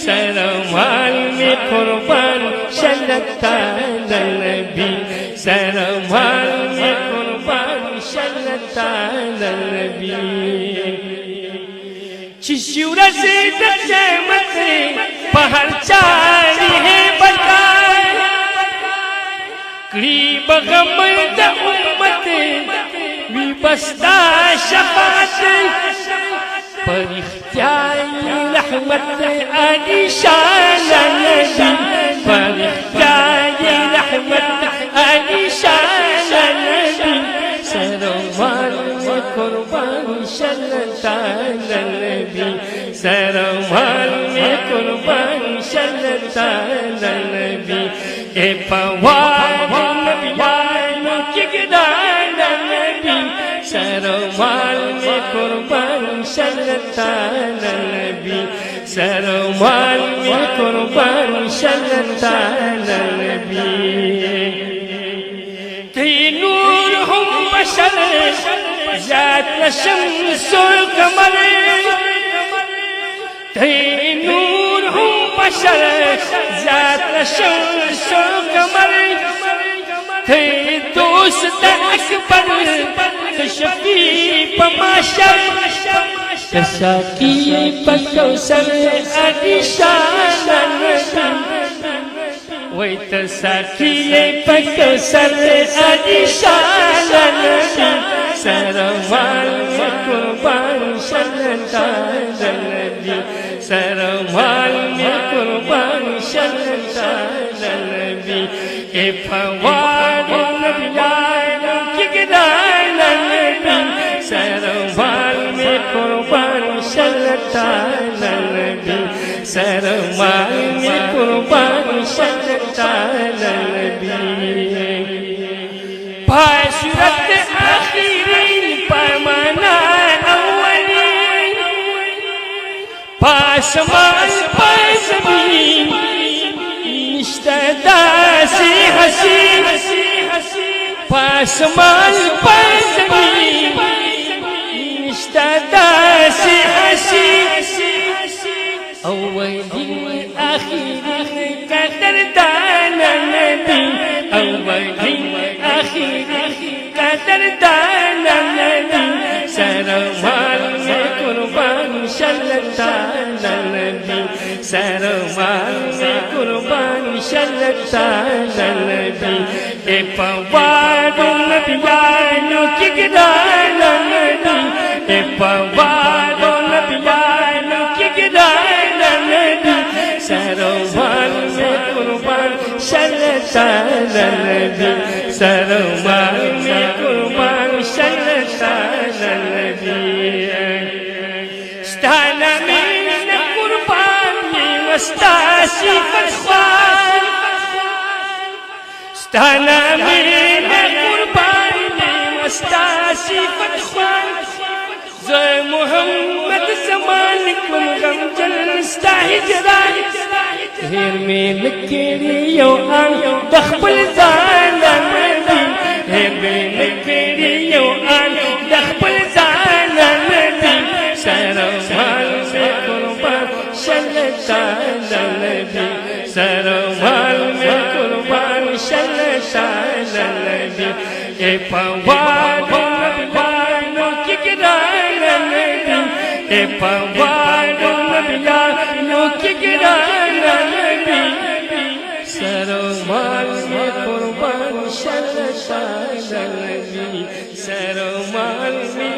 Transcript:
सरमाल में कुर्बान शल्लता नबी सरमाल में कुर्बान शल्लता नबी चिशूरा से दजमत पहर चारी है बताए करीब गमल द उम्मत विबस्ता शफात पर इख्तियार रहमत अली शान नबी पर इख्तियार रहमत अली शान नबी सरमाल में कुर्बान शल्लता नबी सरमाल में कुर्बान शल्लता नबी ए पवार नबियानो की गिदान नबी सरमाल में कुर्बान शल्लता नबी सरमाल में कुर्बान शल्लता नबी नूर हम बशर जात शम्सुल कमर नूर हम बशर जात शम्सुल कमर दोस्त अकबर शफी पमाशर साकी पकौसर अली शान वही तसाकी पकौसर अली शान सरमाल में कुर्बान शल्लता नबी सरमाल में कुर्बान शल्लता नबी ए फवाद नबियानो की गिदान नबी सरमाल में कुर्बान शल्लता नबी सरमाल में कुर्बान शल्लता नबी पाशरत आखिरी पैमाना अव्वली पासमान पासमीन निश्तदासी हसी पासमान पासमीन निश्तदासी हसी अव्वली आखिरी कदरदान नबी अव्वली आखिरी कदरदान नबी सरमाल में कुर्बान शल्लता नबी सरमाल में कुर्बान शल्लता नबी ए पवार नबियानो की गिदान नबी ए पवार नबियानो की गिदान नबी सरमाल में कुर्बान शल्लता नबी सरमाल में कुर्बान शल्लता नबी स्थाना में कुर्बानी वस्तासी फरमान स्थाना में कुर्बानी वस्तासी फरमान जय मोहम्मद जमान कुम गम जलस्ता हिजरान हेर में लकेरियो आन दखबल जान नबी हेर में लकेरियो आन दखबल जान नबी सरमाल में कुर्बान शल्लता नबी सरमाल में कुर्बान शल्लता नबी ए पवार नबियानो की गिदान नबी ए पवार नबियानो की गिदान नबी सरमाल में कुर्बान शल्लता नबी सरमाल में